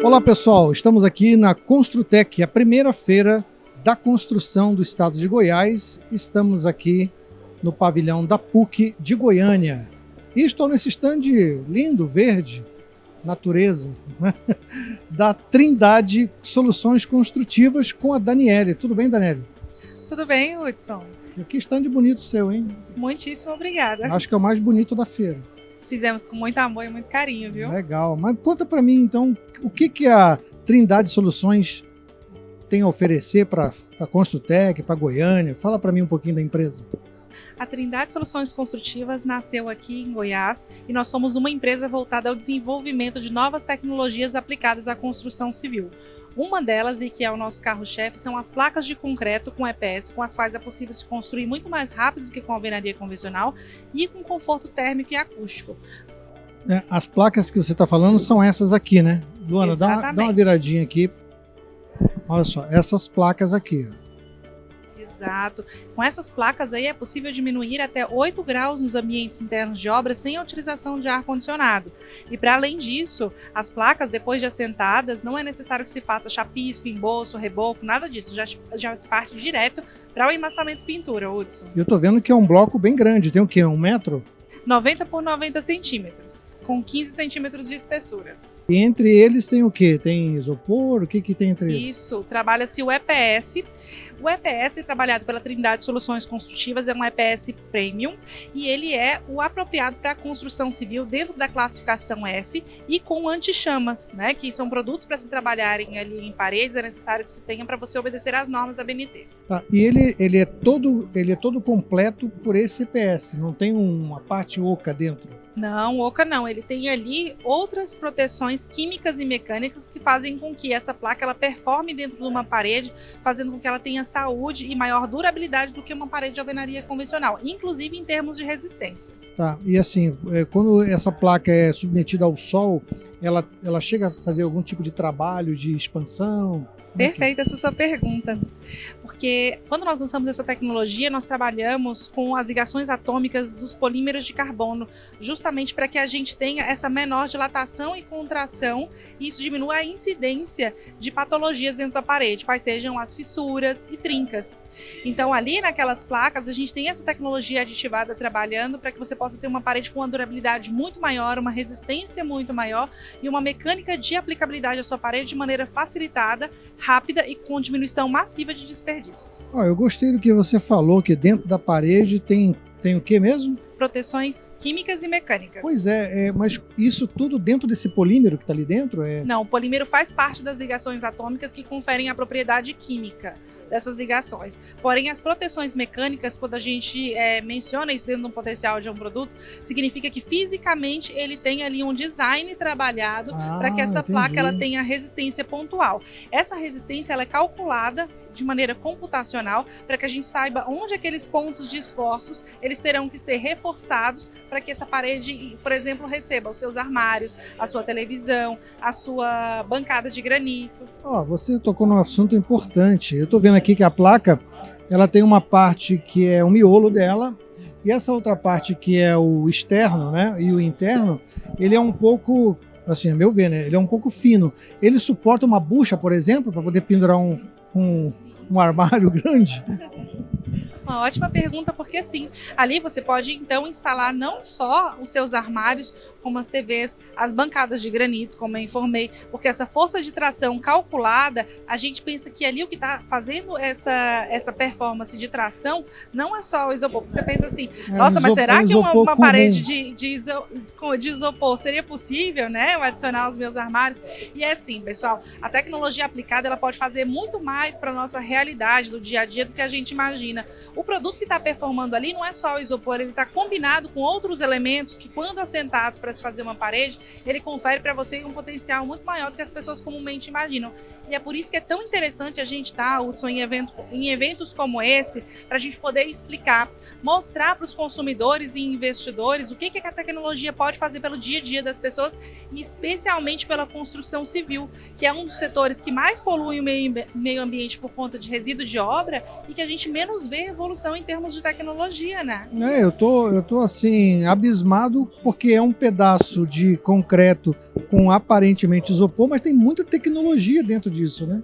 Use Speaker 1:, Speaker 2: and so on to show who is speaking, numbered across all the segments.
Speaker 1: Olá pessoal, estamos aqui na Construtec, a primeira feira da construção do estado de Goiás. Estamos aqui no pavilhão da PUC de Goiânia. E estou nesse stand lindo, verde, natureza, né? Da Trindade Soluções Construtivas com a Daniele. Tudo bem, Daniele?
Speaker 2: Tudo bem, Hudson?
Speaker 1: Que stand bonito seu, hein?
Speaker 2: Muitíssimo obrigada.
Speaker 1: Acho que é o mais bonito da feira.
Speaker 2: Fizemos com muito amor e muito carinho, viu?
Speaker 1: Legal. Mas conta para mim, então, o que a Trindade Soluções tem a oferecer para a Construtec, para Goiânia? Fala para mim um pouquinho da empresa.
Speaker 2: A Trindade Soluções Construtivas nasceu aqui em Goiás e nós somos uma empresa voltada ao desenvolvimento de novas tecnologias aplicadas à construção civil. Uma delas, e que é o nosso carro-chefe, são as placas de concreto com EPS, com as quais é possível se construir muito mais rápido do que com a alvenaria convencional e com conforto térmico e acústico.
Speaker 1: As placas que você está falando são essas aqui, né? Luana, dá uma viradinha aqui. Olha só, essas placas aqui, ó.
Speaker 2: Exato. Com essas placas aí é possível diminuir até 8 graus nos ambientes internos de obra sem a utilização de ar-condicionado. E para além disso, as placas, depois de assentadas, não é necessário que se faça chapisco, embolso, reboco, nada disso. Já se parte direto para o emmassamento e pintura, Hudson.
Speaker 1: Eu tô vendo que é um bloco bem grande. Tem o quê? 1 metro?
Speaker 2: 90 por 90 centímetros, com 15 centímetros de espessura.
Speaker 1: E entre eles tem o quê? Tem isopor? O que tem entre eles?
Speaker 2: Isso, trabalha-se o EPS. O EPS, trabalhado pela Trindade Soluções Construtivas, é um EPS Premium e ele é o apropriado para a construção civil dentro da classificação F e com anti-chamas, né? Que são produtos para se trabalharem ali em paredes, é necessário que se tenha para você obedecer às normas da BNT.
Speaker 1: Tá, e ele é todo completo por esse EPS, não tem uma parte oca dentro?
Speaker 2: Não, oca não. Ele tem ali outras proteções químicas e mecânicas que fazem com que essa placa ela performe dentro de uma parede, fazendo com que ela tenha saúde e maior durabilidade do que uma parede de alvenaria convencional, inclusive em termos de resistência.
Speaker 1: Tá, e assim, quando essa placa é submetida ao sol, ela chega a fazer algum tipo de trabalho de expansão?
Speaker 2: Perfeita essa sua pergunta, porque quando nós lançamos essa tecnologia, nós trabalhamos com as ligações atômicas dos polímeros de carbono, justamente para que a gente tenha essa menor dilatação e contração, e isso diminua a incidência de patologias dentro da parede, quais sejam as fissuras e trincas. Então ali naquelas placas a gente tem essa tecnologia aditivada trabalhando para que você possa ter uma parede com uma durabilidade muito maior, uma resistência muito maior e uma mecânica de aplicabilidade à sua parede de maneira facilitada, rápida e com diminuição massiva de desperdícios.
Speaker 1: Eu gostei do que você falou, que dentro da parede tem o que mesmo?
Speaker 2: Proteções químicas e mecânicas.
Speaker 1: Pois mas isso tudo dentro desse polímero que está ali dentro?
Speaker 2: Não, o polímero faz parte das ligações atômicas que conferem a propriedade química dessas ligações. Porém, as proteções mecânicas, quando a gente menciona isso dentro do potencial de um produto, significa que fisicamente ele tem ali um design trabalhado para que essa placa ela tenha resistência pontual. Essa resistência ela é calculada de maneira computacional para que a gente saiba onde aqueles pontos de esforços eles terão que ser reforçados para que essa parede, por exemplo, receba os seus armários, a sua televisão, a sua bancada de granito.
Speaker 1: Você tocou num assunto importante. Eu estou vendo aqui que a placa ela tem uma parte que é o miolo dela e essa outra parte que é o externo, né, e o interno, ele é um pouco, assim, a meu ver, né, ele é um pouco fino. Ele suporta uma bucha, por exemplo, para poder pendurar um armário grande?
Speaker 2: Uma ótima pergunta, porque assim, ali você pode então instalar não só os seus armários, como as TVs, as bancadas de granito, como eu informei, porque essa força de tração calculada, a gente pensa que ali o que está fazendo essa performance de tração não é só o isopor. Você pensa assim, nossa, mas será que uma parede de isopor seria possível, né, eu adicionar aos meus armários? E é assim, pessoal, a tecnologia aplicada ela pode fazer muito mais para a nossa realidade do dia a dia do que a gente imagina. O produto que está performando ali não é só o isopor, ele está combinado com outros elementos que, quando assentados para se fazer uma parede, ele confere para você um potencial muito maior do que as pessoas comumente imaginam. E é por isso que é tão interessante a gente estar, Hudson, em eventos como esse, para a gente poder explicar, mostrar para os consumidores e investidores o que a tecnologia pode fazer pelo dia a dia das pessoas e especialmente pela construção civil, que é um dos setores que mais polui o meio ambiente por conta de resíduo de obra e que a gente menos vê evolução em termos de tecnologia, né?
Speaker 1: Eu tô assim, abismado, porque é um pedaço de concreto com aparentemente isopor, mas tem muita tecnologia dentro disso, né?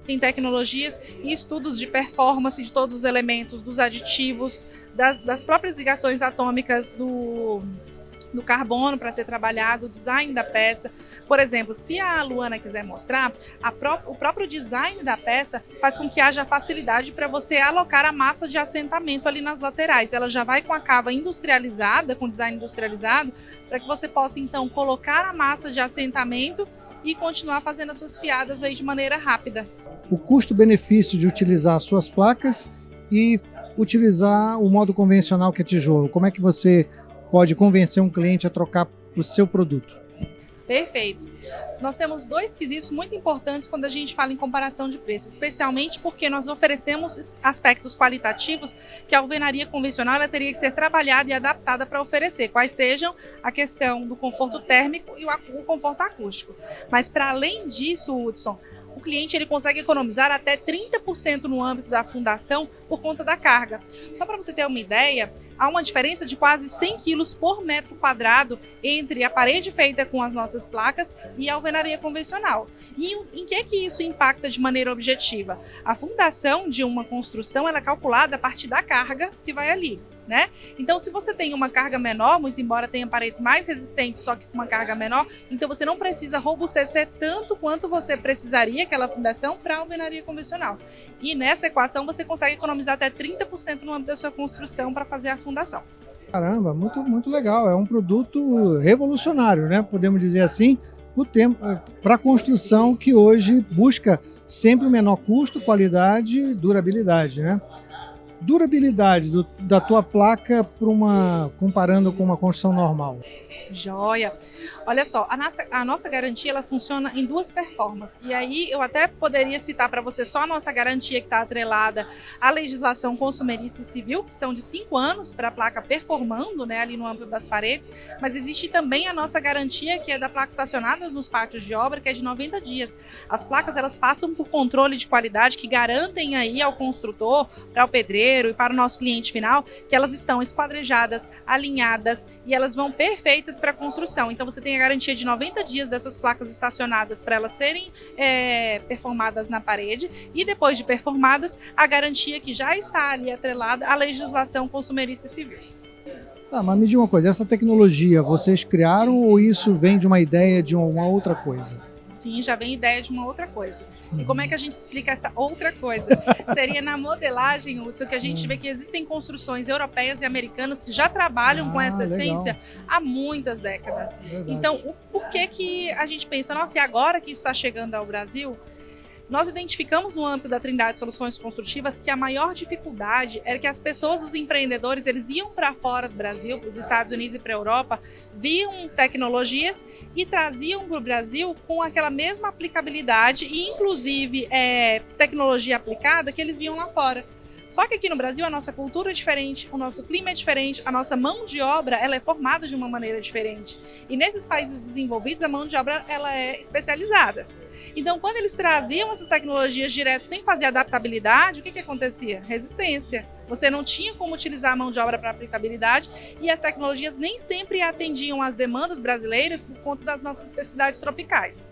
Speaker 2: Tem tecnologias e estudos de performance de todos os elementos, dos aditivos, das próprias ligações atômicas do carbono para ser trabalhado, o design da peça. Por exemplo, se a Luana quiser mostrar, o próprio design da peça faz com que haja facilidade para você alocar a massa de assentamento ali nas laterais. Ela já vai com a cava industrializada, com design industrializado, para que você possa então colocar a massa de assentamento e continuar fazendo as suas fiadas aí de maneira rápida.
Speaker 1: O custo-benefício de utilizar as suas placas e utilizar o modo convencional que é tijolo. Como é que você pode convencer um cliente a trocar para o seu produto?
Speaker 2: Perfeito. Nós temos dois quesitos muito importantes quando a gente fala em comparação de preço, especialmente porque nós oferecemos aspectos qualitativos que a alvenaria convencional ela teria que ser trabalhada e adaptada para oferecer, quais sejam a questão do conforto térmico e o conforto acústico. Mas para além disso, Hudson, o cliente ele consegue economizar até 30% no âmbito da fundação por conta da carga. Só para você ter uma ideia, há uma diferença de quase 100 quilos por metro quadrado entre a parede feita com as nossas placas e a alvenaria convencional. E em que isso impacta de maneira objetiva? A fundação de uma construção ela é calculada a partir da carga que vai ali. Né? Então, se você tem uma carga menor, muito embora tenha paredes mais resistentes, só que com uma carga menor, então você não precisa robustecer tanto quanto você precisaria aquela fundação para a alvenaria convencional. E nessa equação você consegue economizar até 30% no âmbito da sua construção para fazer a fundação.
Speaker 1: Caramba, muito legal. É um produto revolucionário, né? Podemos dizer assim, para a construção que hoje busca sempre o menor custo, qualidade e durabilidade, né? Durabilidade da tua placa comparando com uma construção normal.
Speaker 2: Joia! Olha só, a nossa garantia ela funciona em duas performances. E aí eu até poderia citar para você só a nossa garantia que está atrelada à legislação consumerista e civil, que são de 5 anos para a placa performando, né, ali no âmbito das paredes, mas existe também a nossa garantia que é da placa estacionada nos pátios de obra, que é de 90 dias. As placas elas passam por controle de qualidade que garantem aí ao construtor, para o pedreiro e para o nosso cliente final, que elas estão esquadrejadas, alinhadas e elas vão perfeitas para a construção. Então você tem a garantia de 90 dias dessas placas estacionadas para elas serem performadas na parede e depois de performadas, a garantia que já está ali atrelada à legislação consumerista e civil.
Speaker 1: Tá, mas me diga uma coisa, essa tecnologia vocês criaram ou isso vem de uma ideia de uma outra coisa?
Speaker 2: Sim, já vem ideia de uma outra coisa. E como é que a gente explica essa outra coisa? Seria na modelagem, Hudson, que a gente vê que existem construções europeias e americanas que já trabalham com essa essência há muitas décadas. Então, por que a gente pensa, nossa, e agora que isso está chegando ao Brasil? Nós identificamos no âmbito da Trindade Soluções Construtivas que a maior dificuldade era que as pessoas, os empreendedores, eles iam para fora do Brasil, para os Estados Unidos e para a Europa, viam tecnologias e traziam para o Brasil com aquela mesma aplicabilidade e, inclusive, tecnologia aplicada que eles viam lá fora. Só que aqui no Brasil a nossa cultura é diferente, o nosso clima é diferente, a nossa mão de obra ela é formada de uma maneira diferente. E nesses países desenvolvidos a mão de obra ela é especializada. Então, quando eles traziam essas tecnologias direto sem fazer adaptabilidade, o que acontecia? Resistência. Você não tinha como utilizar a mão de obra para aplicabilidade e as tecnologias nem sempre atendiam às demandas brasileiras por conta das nossas especificidades tropicais.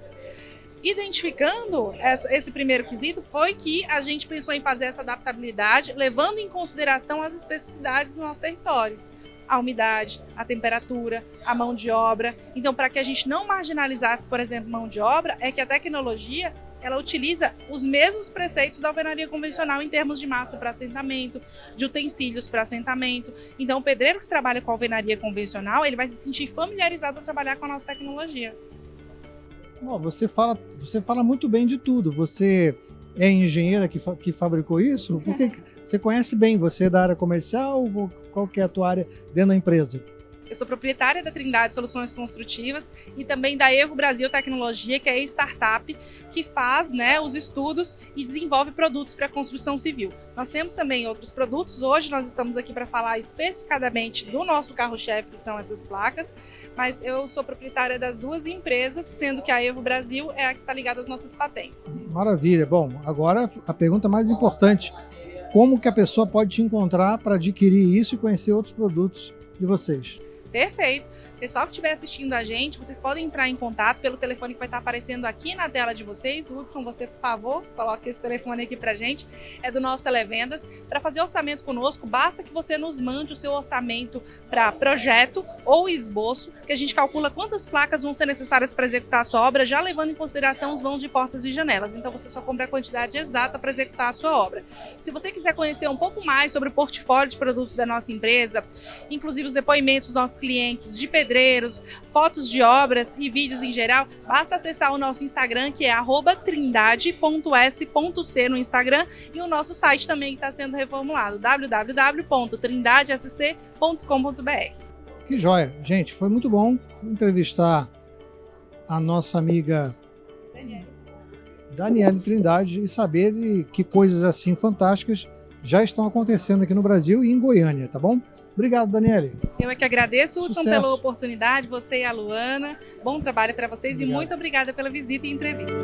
Speaker 2: Identificando esse primeiro quesito, foi que a gente pensou em fazer essa adaptabilidade, levando em consideração as especificidades do nosso território. A umidade, a temperatura, a mão de obra. Então, para que a gente não marginalizasse, por exemplo, mão de obra, é que a tecnologia ela utiliza os mesmos preceitos da alvenaria convencional em termos de massa para assentamento, de utensílios para assentamento. Então, o pedreiro que trabalha com a alvenaria convencional, ele vai se sentir familiarizado a trabalhar com a nossa tecnologia.
Speaker 1: Bom, você fala muito bem de tudo. Você é engenheira que fabricou isso? Porque você conhece bem, você é da área comercial, qual que é a tua área dentro da empresa?
Speaker 2: Eu sou proprietária da Trindade Soluções Construtivas e também da Evo Brasil Tecnologia, que é a startup que faz, né, os estudos e desenvolve produtos para a construção civil. Nós temos também outros produtos. Hoje nós estamos aqui para falar especificadamente do nosso carro-chefe, que são essas placas, mas eu sou proprietária das duas empresas, sendo que a Evo Brasil é a que está ligada às nossas patentes.
Speaker 1: Maravilha. Bom, agora a pergunta mais importante. Como que a pessoa pode te encontrar para adquirir isso e conhecer outros produtos de vocês?
Speaker 2: Perfeito. Pessoal que estiver assistindo a gente, vocês podem entrar em contato pelo telefone que vai estar aparecendo aqui na tela de vocês. Hudson, você, por favor, coloque esse telefone aqui pra gente. É do nosso Televendas. Para fazer orçamento conosco, basta que você nos mande o seu orçamento para projeto ou esboço, que a gente calcula quantas placas vão ser necessárias para executar a sua obra, já levando em consideração os vãos de portas e janelas. Então você só compra a quantidade exata para executar a sua obra. Se você quiser conhecer um pouco mais sobre o portfólio de produtos da nossa empresa, inclusive os depoimentos dos nossos clientes, de pedreiros, fotos de obras e vídeos em geral, basta acessar o nosso Instagram, que é @trindade.s.c no Instagram, e o nosso site também que está sendo reformulado, www.trindadesc.com.br.
Speaker 1: Que joia! Gente, foi muito bom entrevistar a nossa amiga Daniele Trindade e saber de que coisas assim fantásticas já estão acontecendo aqui no Brasil e em Goiânia, tá bom? Obrigado, Daniele.
Speaker 2: Eu é que agradeço, Hudson,
Speaker 1: Sucesso.
Speaker 2: pela oportunidade, você e a Luana. Bom trabalho para vocês. Obrigado. E muito obrigada pela visita e entrevista.